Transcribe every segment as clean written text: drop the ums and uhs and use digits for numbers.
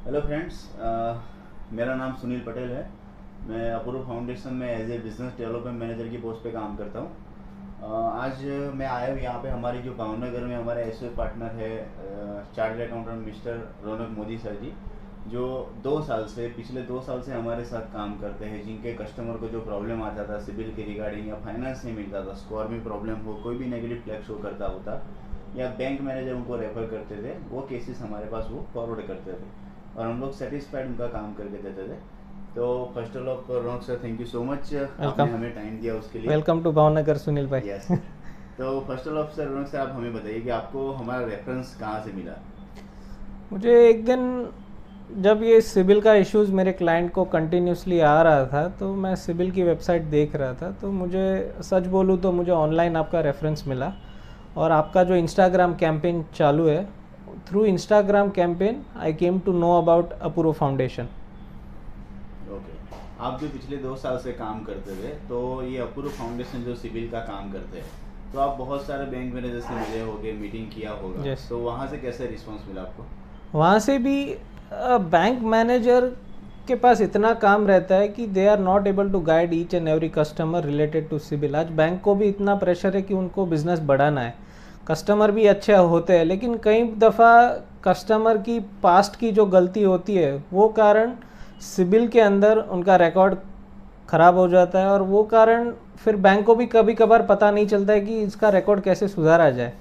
Hello friends, मेरा नाम सुनील पटेल है। मैं अपूर्व फाउंडेशन में as a business development manager की पोस्ट पे काम करता हूँ। आज मैं आया हूँ यहाँ पे। हमारी जो भावनगर में हमारे एसओ पार्टनर है चार्टर्ड अकाउंटेंट मिस्टर रौनक मोदी सर जी, जो पिछले 2 साल से हमारे साथ काम करते हैं। जिनके कस्टमर को जो प्रॉब्लम आता था सिबिल के रिगार्डिंग, या फाइनेंस नहीं मिलता था, स्कोर में प्रॉब्लम हो, कोई भी नेगेटिव फ्लैग शो करता होता, या बैंक मैनेजर उनको रेफर करते थे, वो केसेस हमारे पास वो फॉरवर्ड करते थे और हम लोग सेटिस्फाइड उनका काम करके देते थे। तो first of all Raunak sir, thank you so much, आपने वेलकम। हमें टाइम दिया उसके लिए। Welcome to Bhavnagar Sunil yes भाई। सर। तो first of all sir, Raunak sir, आप हमें बताइए कि आपको हमारा रेफरेंस कहाँ से मिला। मुझे एक दिन जब ये सिबिल का इश्यूज़ मेरे क्लाइंट को कंटिन्यूसली आ रहा था, तो मैं सिबिल की वेबसाइट देख रहा था, तो मुझे सच बोलूँ तो मुझे ऑनलाइन आपका रेफरेंस मिला। और आपका जो इंस्टाग्राम कैंपेन चालू है, through Instagram campaign I came to know about Apoorva foundation. Okay, आप जो पिछले 2 साल से काम करते थे, तो ये अपूर्व फाउंडेशन जो सिविल का काम करते हैं, तो आप बहुत सारे बैंक मैनेजर से मिले होंगे, मीटिंग किया होगा, यस। तो वहाँ से कैसे रिस्पांस मिला आपको। वहाँ से भी बैंक मैनेजर के पास इतना काम रहता है कि they are not able to guide each and every customer related to CIBIL. आज बैंक को भी इतना प्रेशर है कि उनको बिजनेस बढ़ाना है, कस्टमर भी अच्छे होते हैं, लेकिन कई दफ़ा कस्टमर की पास्ट की जो गलती होती है वो कारण सिबिल के अंदर उनका रिकॉर्ड ख़राब हो जाता है, और वो कारण फिर बैंक को भी कभी कभार पता नहीं चलता है कि इसका रिकॉर्ड कैसे सुधारा जाए।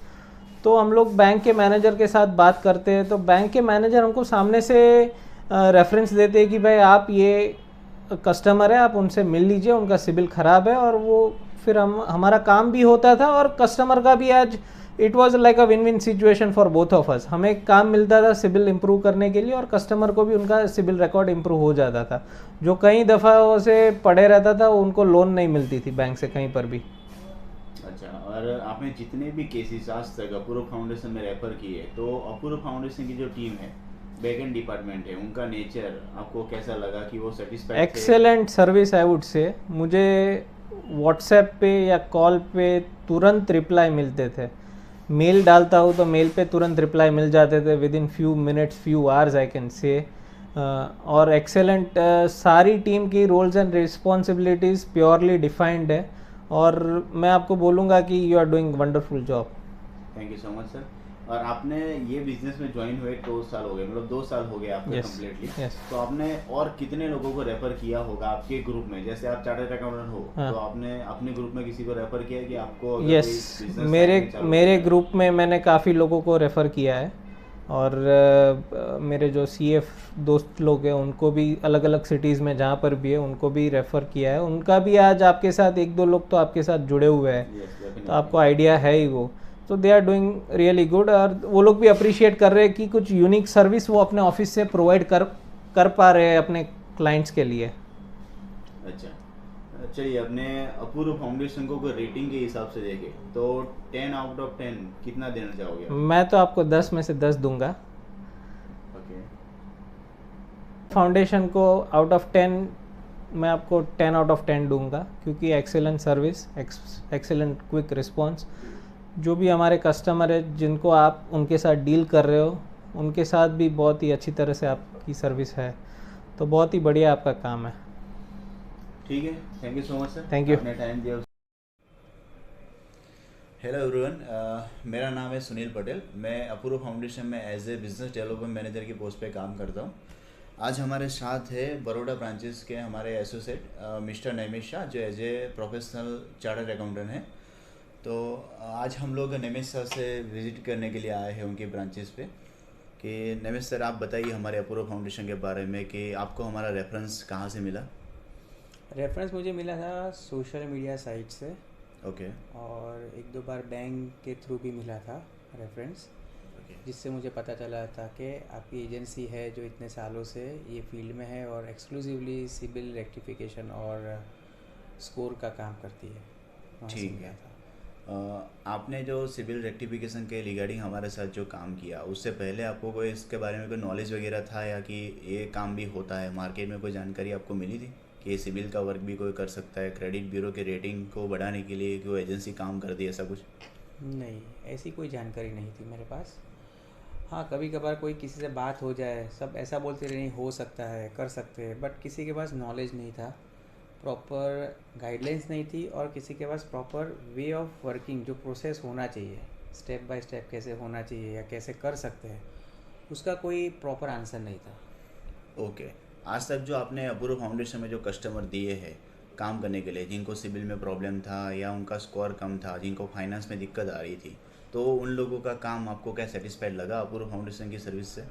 तो हम लोग बैंक के मैनेजर के साथ बात करते हैं, तो बैंक के मैनेजर हमको सामने से रेफरेंस देते हैं कि भाई आप ये कस्टमर है, आप उनसे मिल लीजिए, उनका सिबिल ख़राब है। और वो फिर हमारा काम भी होता था और कस्टमर का भी। आज it was like a win win situation for both of us. हमें काम मिलता था सिबिल इम्प्रूव करने के लिए, और कस्टमर को भी उनका सिबिल रिकॉर्ड इम्प्रूव हो जाता था। जो कई दफ़ा से पड़े रहता था, उनको लोन नहीं मिलती थी बैंक से कहीं पर भी। अच्छा, और आपने जितने भी केसेस आज तक अपूर्व फाउंडेशन में रेफर किए, तो अपूर्व फाउंडेशन की जो टीम है, बैक एंड डिपार्टमेंट है, उनका नेचर आपको कैसा लगा कि वो सेटिस्फाइड थे। Excellent service I would say. मुझे व्हाट्सएप पे या कॉल पे तुरंत रिप्लाई मिलते थे। मेल डालता हूँ तो मेल पे तुरंत रिप्लाई मिल जाते थे within few minutes, few hours I can say. और एक्सेलेंट, सारी टीम की roles and responsibilities purely defined है, और मैं आपको बोलूँगा कि you are doing wonderful job. Thank you so much sir. और आपने ये बिजनेस में ज्वाइन हुए 2 साल हो गए, मतलब 2 साल हो गए आपके यस। कम्प्लीटली। यस। तो आपने और कितने लोगों को रेफर किया होगा आपके ग्रुप में? जैसे आप चार्टर्ड अकाउंटेंट हो, हाँ। तो आपने अपने ग्रुप में किसी को रेफर किया है कि आपको अगर यस। कोई बिजनेस मेरे साइड में चालू मेरे करना है? ग्रुप में मैंने काफ़ी लोगों को रेफ़र किया है। और मेरे जो सीएफ दोस्त लोग हैं उनको भी अलग अलग सिटीज़ में जहाँ पर भी है उनको भी रेफ़र किया है। उनका भी आज आपके साथ एक दो लोग तो आपके साथ जुड़े हुए हैं, यस, तो आपको डेफिनेटली। आइडिया है ही वो। तो they are doing really good, और वो लोग भी अप्रिशिएट कर रहे हैं कि कुछ यूनिक सर्विस वो अपने ऑफिस से प्रोवाइड कर पा रहे हैं अपने क्लाइंट्स के लिए। अच्छा, चलिए, अपने अपूर्व फाउंडेशन को रेटिंग के हिसाब से देखें तो 10 आउट ऑफ 10 कितना देना चाहोगे आप? मैं तो आपको 10 में से 10 दूंगा। ओके। फाउंडेशन को आउट ऑफ 10 मैं आपको 10 आउट ऑफ 10 दूंगा, क्योंकि excellent service, excellent quick response. जो भी हमारे कस्टमर है जिनको आप उनके साथ डील कर रहे हो, उनके साथ भी बहुत ही अच्छी तरह से आपकी सर्विस है। तो बहुत ही बढ़िया आपका काम है। ठीक है, thank you so much sir, thank you. आपने टाइम दिया। हेलो एवरीवन, मेरा नाम है सुनील पटेल। मैं अपूर्व फाउंडेशन में as a business development manager की पोस्ट पे काम करता हूँ। आज हमारे साथ है बड़ौदा ब्रांचेस के हमारे एसोसिएट मिस्टर नैमिष शाह, जो as a professional chartered accountant हैं। तो आज हम लोग नैमिष सर से विज़िट करने के लिए आए हैं उनके ब्रांचेस पे। कि नैमिष सर, आप बताइए हमारे अपूर्व फाउंडेशन के बारे में कि आपको हमारा रेफरेंस कहाँ से मिला। रेफरेंस मुझे मिला था सोशल मीडिया साइट से, ओके। और एक दो बार बैंक के थ्रू भी मिला था रेफरेंस, ओके। जिससे मुझे पता चला था कि आपकी एजेंसी है जो इतने सालों से ये फील्ड में है और एक्सक्लूसिवली सिबिल रेक्टिफिकेशन और स्कोर का काम करती है। वहाँ से ठीक मिला है। था। आपने जो सिविल रेक्टिफिकेशन के रिगार्डिंग हमारे साथ जो काम किया, उससे पहले आपको कोई इसके बारे में कोई नॉलेज वगैरह था, या कि ये काम भी होता है, मार्केट में कोई जानकारी आपको मिली थी कि ये सिविल का वर्क भी कोई कर सकता है, क्रेडिट ब्यूरो के रेटिंग को बढ़ाने के लिए कोई एजेंसी काम करती है, ऐसा कुछ? नहीं, ऐसी कोई जानकारी नहीं थी मेरे पास। हाँ, कभी कभार कोई किसी से बात हो जाए, सब ऐसा बोलते रहे नहीं हो सकता है, कर सकते हैं, बट किसी के पास नॉलेज नहीं था, प्रॉपर गाइडलाइंस नहीं थी, और किसी के पास प्रॉपर वे ऑफ वर्किंग जो प्रोसेस होना चाहिए, स्टेप बाय स्टेप कैसे होना चाहिए या कैसे कर सकते हैं, उसका कोई प्रॉपर आंसर नहीं था। ओके। आज तक जो आपने अपूर्व फाउंडेशन में जो कस्टमर दिए हैं काम करने के लिए, जिनको सिविल में प्रॉब्लम था या उनका स्कोर कम था, जिनको फाइनेंस में दिक्कत आ रही थी, तो उन लोगों का काम आपको क्या सेटिस्फाइड लगा अपूर्व फाउंडेशन की सर्विस से?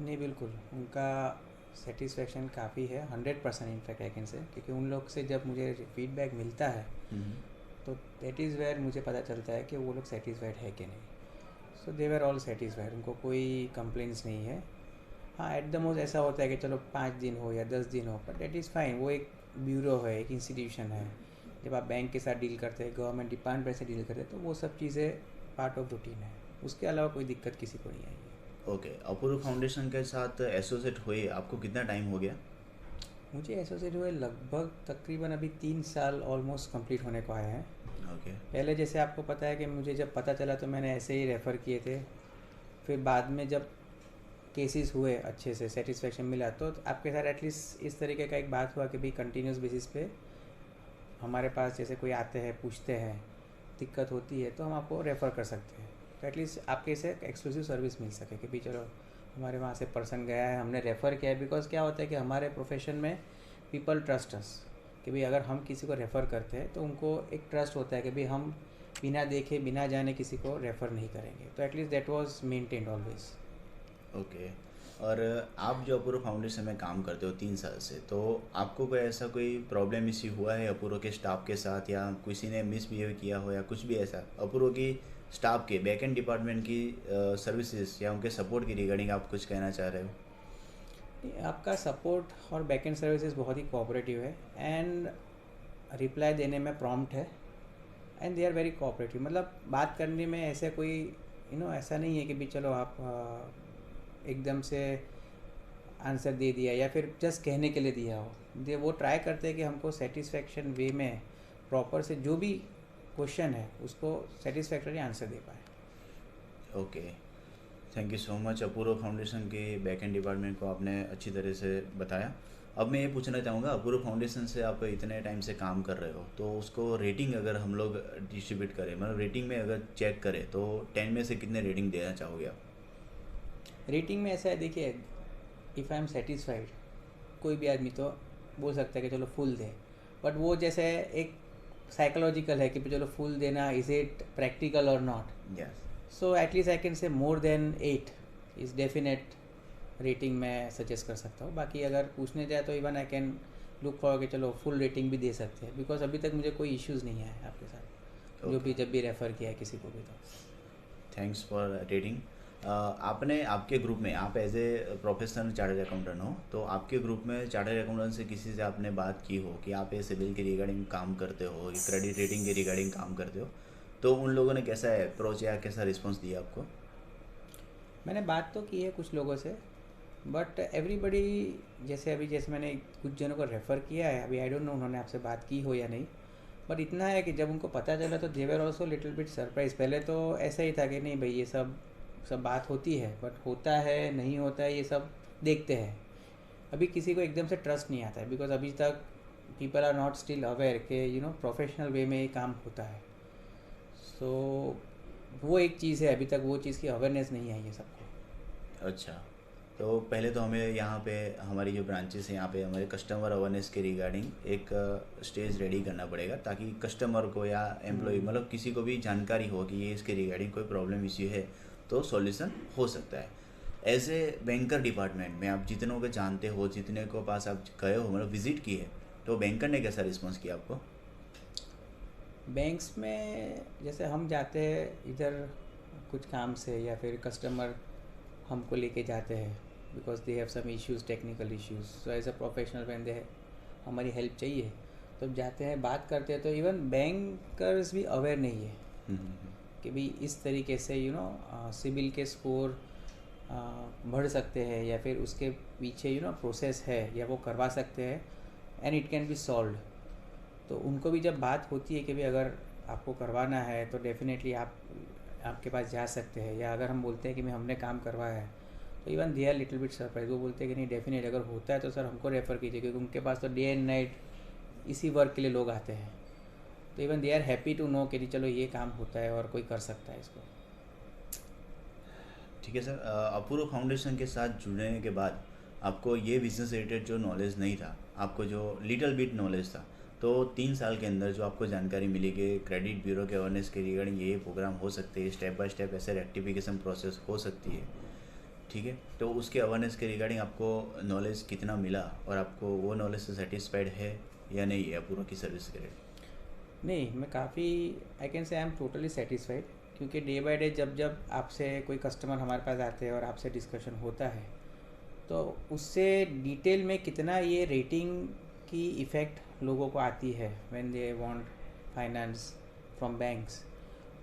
नहीं, बिल्कुल उनका सेटिस्फेक्शन काफ़ी है, 100% इनफैक्ट आई कैन से, क्योंकि उन लोग से जब मुझे फीडबैक मिलता है हम्म। तो दैट इज़ वेयर मुझे पता चलता है कि वो लोग सेटिस्फाइड है कि नहीं। सो दे वर ऑल सेटिस्फाइड, उनको कोई कंप्लेंट्स नहीं है। हाँ, एट द मोस्ट ऐसा होता है कि चलो 5 दिन हो या 10 दिन हो, बट दैट इज़ फाइन। वो एक ब्यूरो है, एक इंस्टीट्यूशन है। जब आप बैंक के साथ डील करते हैं, गवर्नमेंट डिपार्टमेंट से डील करते हैं, तो वो सब चीज़ें पार्ट ऑफ रूटीन है। उसके अलावा कोई दिक्कत किसी को नहीं आई है। ओके। अपूर्व फाउंडेशन के साथ एसोसिएट हुए आपको कितना टाइम हो गया? मुझे एसोसिएट हुए लगभग तकरीबन अभी 3 साल ऑलमोस्ट कंप्लीट होने को आए हैं। ओके। पहले जैसे आपको पता है कि मुझे जब पता चला तो मैंने ऐसे ही रेफ़र किए थे। फिर बाद में जब केसेस हुए, अच्छे से सेटिस्फेक्शन मिला, तो आपके साथ एटलीस्ट इस तरीके का एक बात हुआ कि भाई कंटिन्यूस बेसिस पे हमारे पास जैसे कोई आते हैं, पूछते हैं, दिक्कत होती है, तो हम आपको रेफ़र कर सकते हैं। तो एटलीस्ट आपके से एक्सक्लूसिव सर्विस मिल सके कि भाई चलो हमारे वहाँ से पर्सन गया है, हमने रेफ़र किया है। बिकॉज क्या होता है कि हमारे प्रोफेशन में पीपल ट्रस्ट अस, कि भाई अगर हम किसी को रेफ़र करते हैं तो उनको एक ट्रस्ट होता है कि भाई हम बिना देखे बिना जाने किसी को रेफ़र नहीं करेंगे। तो at least that was maintained always. Okay. और आप जो अपूर्व फाउंडेशन में काम करते हो 3 साल से, तो आपको कोई ऐसा कोई प्रॉब्लम इश्यू हुआ है अपूर्व के स्टाफ के साथ, या किसी ने मिसबिहेव किया हो या कुछ भी ऐसा अपूर्व की स्टाफ के बैक एंड डिपार्टमेंट की सर्विसेज या उनके सपोर्ट की रिगार्डिंग आप कुछ कहना चाह रहे हो? आपका सपोर्ट और बैकएंड सर्विसेज बहुत ही कोऑपरेटिव है, एंड रिप्लाई देने में प्रॉम्प्ट है, and they are very cooperative. मतलब बात करने में ऐसे कोई ऐसा नहीं है कि भी चलो आप एकदम से आंसर दे दिया या फिर जस्ट कहने के लिए दिया हो। वो ट्राई करते हैं कि हमको सेटिस्फेक्शन वे में प्रॉपर से जो भी क्वेश्चन है उसको सेटिस्फैक्टरी आंसर दे पाए। Okay. Thank you so much. Apoorva foundation के बैक एंड डिपार्टमेंट को आपने अच्छी तरह से बताया। अब मैं ये पूछना चाहूँगा, अपूर्व फाउंडेशन से आप इतने टाइम से काम कर रहे हो, तो उसको रेटिंग अगर हम लोग डिस्ट्रीब्यूट करें, मतलब रेटिंग में अगर चेक करें, तो 10 में से कितने रेटिंग देना चाहोगे आप? रेटिंग में ऐसा है, देखिए, इफ़ आई एम सेटिस्फाइड, कोई भी आदमी तो बोल सकता है कि चलो फुल दे, बट वो जैसे एक साइकोलॉजिकल है कि चलो फुल देना, इज इट प्रैक्टिकल और not. Yes. So at least I can से more than 8 is definite rating मैं सजेस्ट कर सकता हूँ। बाकी अगर पूछने जाए तो even I can look for कि चलो फुल रेटिंग भी दे सकते हैं, बिकॉज अभी तक मुझे कोई इश्यूज़ नहीं आए आपके साथ, जो भी जब भी रेफ़र किया है किसी को भी। तो थैंक्स फॉर रेटिंग। आपने आपके ग्रुप में, आप as a professional chartered accountant हो, तो आपके ग्रुप में चार्टर्ड अकाउंटेंट से किसी से आपने बात की हो कि आप ये सिविल के रिगार्डिंग काम करते हो, क्रेडिट रेटिंग के रिगार्डिंग काम करते हो, तो उन लोगों ने कैसा अप्रोच या कैसा रिस्पॉन्स दिया आपको? मैंने बात तो की है कुछ लोगों से, बट एवरीबडी, जैसे मैंने कुछ जनों को रेफ़र किया है, अभी आई डोंट नो उन्होंने आपसे बात की हो या नहीं, बट इतना है कि जब उनको पता चला तो they were also little bit surprise. पहले तो ऐसा ही था कि नहीं भाई ये सब बात होती है, बट होता है नहीं होता है ये सब देखते हैं। अभी किसी को एकदम से ट्रस्ट नहीं आता है, बिकॉज अभी तक people are not still aware कि प्रोफेशनल वे में ये काम होता है। सो वो एक चीज़ है, अभी तक वो चीज़ की अवेयरनेस नहीं आई है सबको। अच्छा, तो पहले तो हमें यहाँ पे हमारी जो ब्रांचेस हैं, यहाँ पे हमारे कस्टमर अवेयरनेस के रिगार्डिंग एक स्टेज रेडी करना पड़ेगा, ताकि कस्टमर को या एम्प्लॉय, मतलब किसी को भी जानकारी हो कि ये इसके रिगार्डिंग कोई प्रॉब्लम इश्यू है तो सॉल्यूशन हो सकता है। एज ए बैंकर डिपार्टमेंट में आप जितनों को जानते हो, जितने को पास आप गए हो, मतलब विजिट किए, तो बैंकर ने कैसा रिस्पॉन्स किया आपको? बैंक्स में जैसे हम जाते हैं इधर कुछ काम से, या फिर कस्टमर हमको लेके जाते हैं because they have some issues, technical issues. So as a professional when they हमारी हेल्प चाहिए तो जाते हैं, बात करते हैं। तो इवन बैंकर्स भी अवेयर नहीं है कि भाई इस तरीके से सिबिल के स्कोर बढ़ सकते हैं, या फिर उसके पीछे प्रोसेस है, या वो करवा सकते हैं, and it can be solved. तो उनको भी जब बात होती है कि भाई अगर आपको करवाना है तो डेफिनेटली आप आपके पास जा सकते हैं, या अगर हम बोलते हैं कि मैं हमने काम करवाया है तो even they are little bit surprise. वो बोलते हैं कि नहीं डेफिनेट अगर होता है तो सर हमको रेफ़र कीजिए, क्योंकि उनके पास तो डे एंड नाइट इसी वर्क के लिए लोग आते हैं। तो even they are happy to know कि चलो ये काम होता है और कोई कर सकता है इसको। ठीक है सर, अपूर्व फाउंडेशन के साथ जुड़ने के बाद आपको ये बिज़नेस रिलेटेड जो नॉलेज नहीं था, आपको जो लिटिल बिट नॉलेज था, तो 3 साल के अंदर जो आपको जानकारी मिली कि क्रेडिट ब्यूरो के अवेयरनेस के रिगार्डिंग ये प्रोग्राम हो सकते हैं, स्टेप बाय स्टेप ऐसे रेक्टिफिकेशन प्रोसेस हो सकती है, ठीक है, तो उसके अवेयरनेस के रिगार्डिंग आपको नॉलेज कितना मिला और आपको वो नॉलेज से सेटिस्फाइड है या नहीं है अपूर्व की सर्विस के रेट? नहीं, मैं काफ़ी आई कैन से आई एम टोटली सेटिस्फाइड, क्योंकि डे बाय डे जब जब आपसे कोई कस्टमर हमारे पास आते हैं और आपसे डिस्कशन होता है तो उससे डिटेल में कितना ये रेटिंग की इफ़ेक्ट लोगों को आती है when they want finance from banks,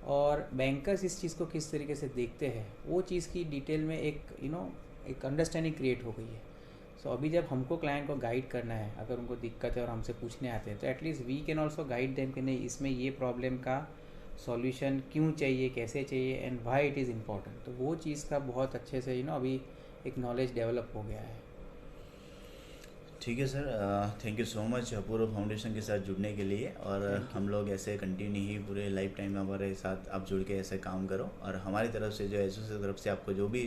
और बैंकर्स इस चीज़ को किस तरीके से देखते हैं, वो चीज़ की डिटेल में एक एक अंडरस्टैंडिंग क्रिएट हो गई है। सो अभी जब हमको क्लाइंट को गाइड करना है, अगर उनको दिक्कत है और हमसे पूछने आते हैं, तो at least we can also guide them कि नहीं इसमें ये प्रॉब्लम का सॉल्यूशन क्यों चाहिए, कैसे चाहिए and why it is important. तो वो चीज़ का बहुत अच्छे से अभी एक नॉलेज डेवलप हो गया है। ठीक है सर, thank you so much Apoorva foundation के साथ जुड़ने के लिए, और हम लोग ऐसे कंटिन्यू ही पूरे लाइफ टाइम हमारे साथ आप जुड़ के ऐसे काम करो, और हमारी तरफ से जो एसोसिएशन तरफ से आपको जो भी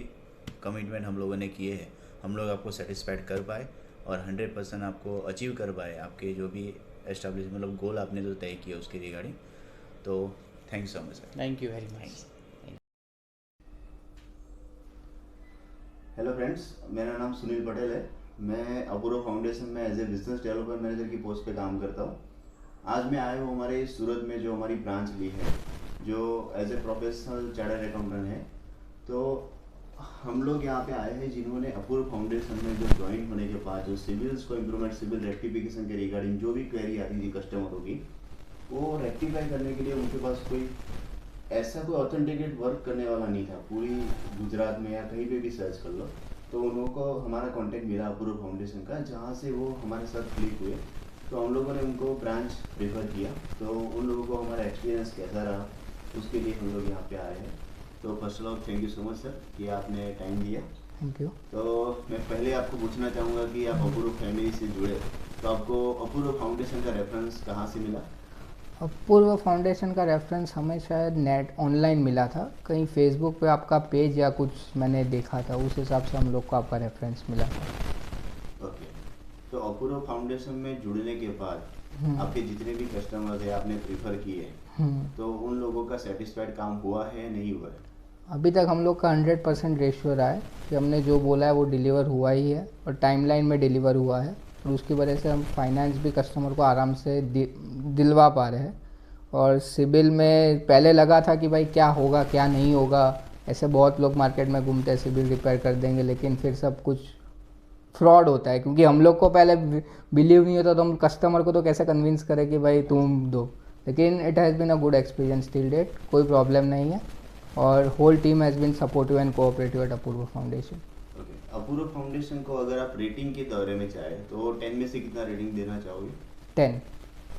कमिटमेंट हम लोगों ने किए हैं हम लोग आपको सेटिस्फाइड कर पाए और 100% आपको अचीव कर पाए आपके जो भी एस्टैब्लिश मतलब गोल आपने जो तय किया उसके रिगार्डिंग। तो thank you so much sir. Thank you very much. Hello friends, मेरा नाम सुनील पटेल है। मैं अपूर्व फाउंडेशन में as a business development manager की पोस्ट पे काम करता हूँ। आज मैं आया हूँ हमारे सूरत में जो हमारी ब्रांच ली है, जो as a professional chartered accountant है। तो हम लोग यहाँ पे आए हैं जिन्होंने अपूर्व फाउंडेशन में जो ज्वाइन होने के बाद जो सिविल्स को इम्प्रूवमेंट, सिविल रेक्टिफिकेशन के रिगार्डिंग जो भी क्वेरी आती थी कस्टमरों की, वो रेक्टिफाई करने के लिए उनके पास कोई ऐसा कोई ऑथेंटिकेट वर्क करने वाला नहीं था। पूरी गुजरात में या कहीं पे भी सर्च कर लो तो उन लोगों को हमारा कांटेक्ट मिला अपूर्व फाउंडेशन का, जहाँ से वो हमारे साथ क्लिक हुए। तो हम लोगों ने उनको ब्रांच प्रेफर किया। तो उन लोगों को हमारा एक्सपीरियंस कैसा रहा उसके लिए हम लोग यहाँ पे आए हैं। तो first of all thank you so much sir कि आपने टाइम दिया। Thank you. तो मैं पहले आपको पूछना चाहूँगा कि आप अपूर्व फैमिली से जुड़े, तो आपको अपूर्व फाउंडेशन का रेफरेंस कहाँ से मिला? अपूर्व फाउंडेशन का रेफरेंस हमें शायद नेट ऑनलाइन मिला था, कहीं फेसबुक पे आपका पेज या कुछ मैंने देखा था, उस हिसाब से हम लोग को आपका रेफरेंस मिला था। ओके, तो अपूर्व फाउंडेशन में जुड़ने के बाद आपके जितने भी कस्टमर्स है आपने प्रीफर किए, तो उन लोगों का सेटिस्फाइड काम हुआ है नहीं हुआ है? अभी तक हम लोग का 100% रेशियो रहा है कि हमने जो बोला है वो डिलीवर हुआ ही है और टाइमलाइन में डिलीवर हुआ है, और उसकी वजह से हम फाइनेंस भी कस्टमर को आराम से दिलवा पा रहे हैं। और सिबिल में पहले लगा था कि भाई क्या होगा क्या नहीं होगा, ऐसे बहुत लोग मार्केट में घूमते हैं सिबिल रिपेयर कर देंगे, लेकिन फिर सब कुछ फ्रॉड होता है, क्योंकि हम लोग को पहले बिलीव नहीं होता तो हम कस्टमर को तो कैसे कन्विंस करें कि भाई तुम दो। लेकिन it has been a good experience till date, कोई प्रॉब्लम नहीं है, और whole team has been supportive and cooperative at Apoorva foundation. Apoorva foundation को अगर आप रेटिंग के दौरे में चाहे तो 10 में से कितना रेटिंग देना चाहोगे? 10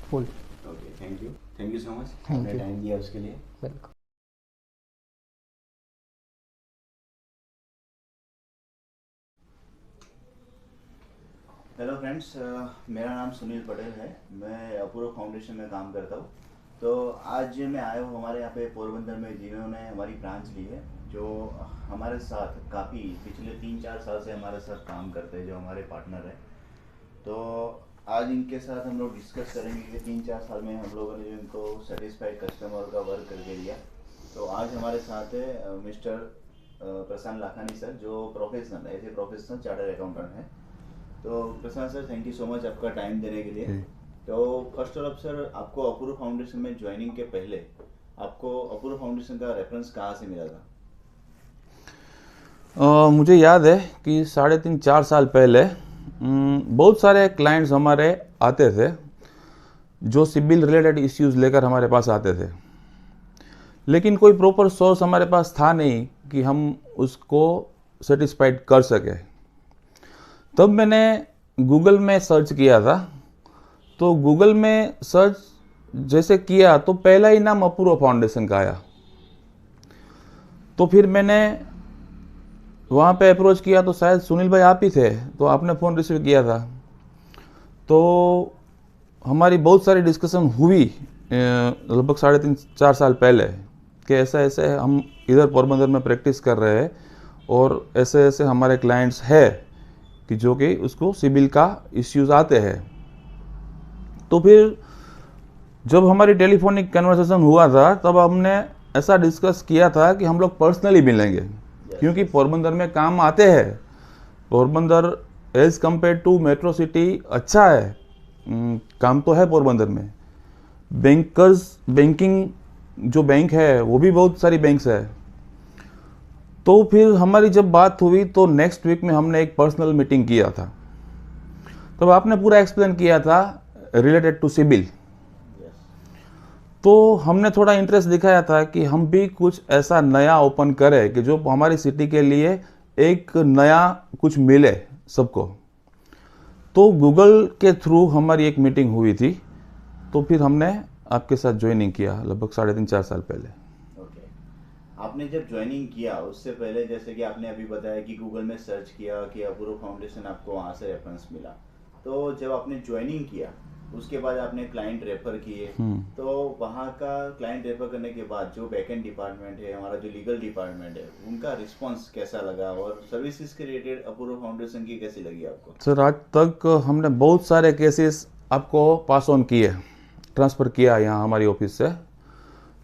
full. Okay, thank you so much, Thank you. Time दिया उसके लिए। वेलकम। हेलो फ्रेंड्स, मेरा नाम सुनील पटेल है। मैं अपूर्व फाउंडेशन में काम करता हूँ। तो आज मैं आया हूँ हमारे यहाँ पे पोरबंदर में, जिन्होंने हमारी ब्रांच ली है, जो हमारे साथ काफ़ी पिछले 3-4 साल से हमारे साथ काम करते हैं, जो हमारे पार्टनर है। तो आज इनके साथ हम लोग डिस्कस करेंगे कि 3-4 साल में हम लोगों ने जो इनको सेटिस्फाइड कस्टमर का वर्क करके दिया। तो आज हमारे साथ है मिस्टर प्रशांत लाखानी सर, जो professional as a professional chartered accountant है। तो Prashant sir, thank you so much आपका टाइम देने के लिए। तो फर्स्ट ऑफ सर, आपको अपूर्व फाउंडेशन में ज्वाइनिंग के पहले आपको अपूर्व फाउंडेशन का रेफरेंस कहाँ से मिला था? मुझे याद है कि 3.5-4 साल पहले बहुत सारे क्लाइंट्स हमारे आते थे जो सिबिल रिलेटेड इश्यूज लेकर हमारे पास आते थे, लेकिन कोई प्रॉपर सोर्स हमारे पास था नहीं कि हम उसको सेटिस्फाइड कर सके। तब मैंने गूगल में सर्च किया था। तो गूगल में सर्च जैसे किया तो पहला ही नाम अपूर्व फाउंडेशन का आया, तो फिर मैंने वहाँ पे अप्रोच किया तो शायद सुनील भाई आप ही थे, तो आपने फ़ोन रिसीव किया था। तो हमारी बहुत सारी डिस्कशन हुई लगभग 3.5-4 साल पहले कि ऐसा ऐसे हम इधर पोरबंदर में प्रैक्टिस कर रहे हैं और ऐसे ऐसे हमारे क्लाइंट्स है कि जो कि उसको सिबिल का इश्यूज आते हैं। तो फिर जब हमारी टेलीफोनिक कन्वर्सेशन हुआ था तब हमने ऐसा डिस्कस किया था कि हम लोग पर्सनली मिलेंगे, क्योंकि पोरबंदर में काम आते हैं। Porbandar as compare to metro city अच्छा है, काम तो है पोरबंदर में। बैंकिंग जो बैंक है वो भी बहुत सारी बैंक्स है। तो फिर हमारी जब बात हुई तो नेक्स्ट वीक में हमने एक पर्सनल मीटिंग किया था। तब आपने पूरा एक्सप्लेन किया था रिलेटेड टू सिबिल। तो हमने थोड़ा इंटरेस्ट दिखाया था कि हम भी कुछ ऐसा नया ओपन करें कि जो हमारी सिटी के लिए एक नया कुछ मिले सबको। तो गूगल के थ्रू हमारी एक मीटिंग हुई थी, तो फिर हमने आपके साथ ज्वाइनिंग किया लगभग 3.5-4 साल पहले। ओके, आपने जब ज्वाइनिंग किया उससे पहले जैसे कि आपने अभी बताया कि गूगल में सर्च किया कि अपूर्व फाउंडेशन, आपको वहाँ से रेफरेंस मिला। तो जब आपने ज्वाइनिंग किया उसके बाद आपने क्लाइंट रेफर किए, तो वहाँ का क्लाइंट रेफर करने के बाद जो बैकएंड डिपार्टमेंट है, हमारा जो लीगल डिपार्टमेंट है, उनका रिस्पांस कैसा लगा और सर्विसेज के रिलेटेड अपूर्व फाउंडेशन की कैसी लगी आपको? सर, आज तक हमने बहुत सारे केसेस आपको पास ऑन किए, ट्रांसफ़र किया यहाँ हमारी ऑफिस से।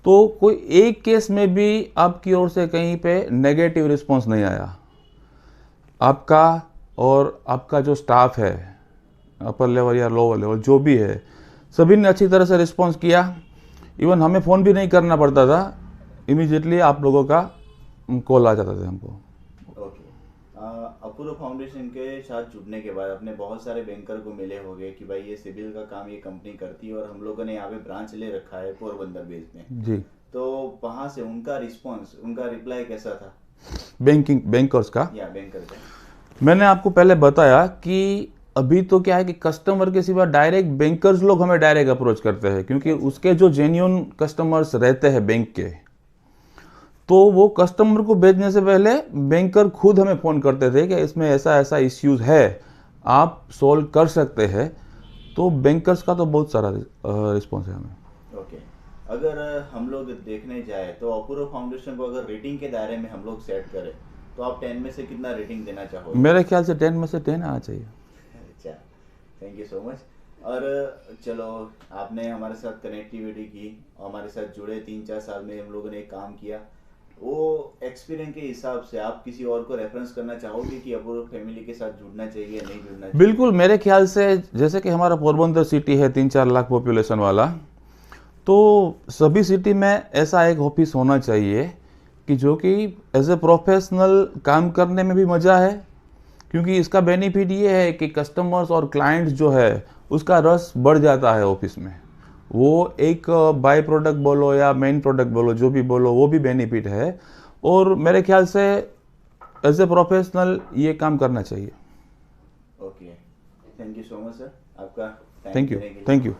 तो कोई एक केस में भी आपकी ओर से कहीं पे नेगेटिव रिस्पांस नहीं आया। आपका और आपका जो स्टाफ है, अपर लेवल या लोअर लेवल जो भी है, सभी ने अच्छी तरह से रिस्पांस किया। इवन हमें फ़ोन भी नहीं करना पड़ता था, इमीडिएटली आप लोगों का कॉल आ जाता था हमको। ओके, अपूर्व फाउंडेशन के साथ जुड़ने के बाद अपने बहुत सारे बैंकर को मिले होंगे कि भाई ये सिबिल का काम ये कंपनी करती है और हम लोगों ने यहाँ पे ब्रांच ले रखा है पोरबंदर बेस में जी। तो वहाँ से उनका रिस्पांस, उनका रिप्लाई कैसा था? बैंकर्स का या बैंकर का मैंने आपको पहले बताया कि अभी तो क्या है कि कस्टमर के सिवा डायरेक्ट बैंकर्स लोग हमें डायरेक्ट अप्रोच करते हैं, क्योंकि उसके जो जेन्युइन कस्टमर्स रहते हैं बैंक के, तो वो कस्टमर को भेजने से पहले बैंकर खुद हमें फ़ोन करते थे कि इसमें ऐसा ऐसा इश्यूज है, आप सोल्व कर सकते हैं। तो बैंकर्स का तो बहुत सारा रिस्पॉन्स है हमें। ओके, अगर हम लोग देखने जाए तो अपूर्व फाउंडेशन को अगर रेटिंग के दायरे में हम लोग सेट करें तो आप 10 में से कितना रेटिंग देना चाहोगे? मेरे ख्याल से 10 में से 10 आना चाहिए। अच्छा, थैंक यू सो मच। और चलो, आपने हमारे साथ कनेक्टिविटी की, हमारे साथ जुड़े, 3-4 साल में हम लोगों ने काम किया। वो एक्सपीरियंस के हिसाब से आप किसी और को रेफरेंस करना चाहोगे कि अपूर्व फैमिली के साथ जुड़ना चाहिए या नहीं जुड़ना चाहिए? बिल्कुल, मेरे ख्याल से जैसे कि हमारा पोरबंदर सिटी है 3-4 लाख पॉपुलेशन वाला, तो सभी सिटी में ऐसा एक ऑफिस होना चाहिए कि जो कि एज ए प्रोफेशनल काम करने में भी मज़ा है, क्योंकि इसका बेनिफिट ये है कि कस्टमर्स और क्लाइंट्स जो है उसका रस बढ़ जाता है ऑफिस में। वो एक बाय प्रोडक्ट बोलो या मेन प्रोडक्ट बोलो, जो भी बोलो, वो भी बेनिफिट है। और मेरे ख्याल से एज ए प्रोफेशनल ये काम करना चाहिए। Okay, thank you so much sir, आपका थैंक यू।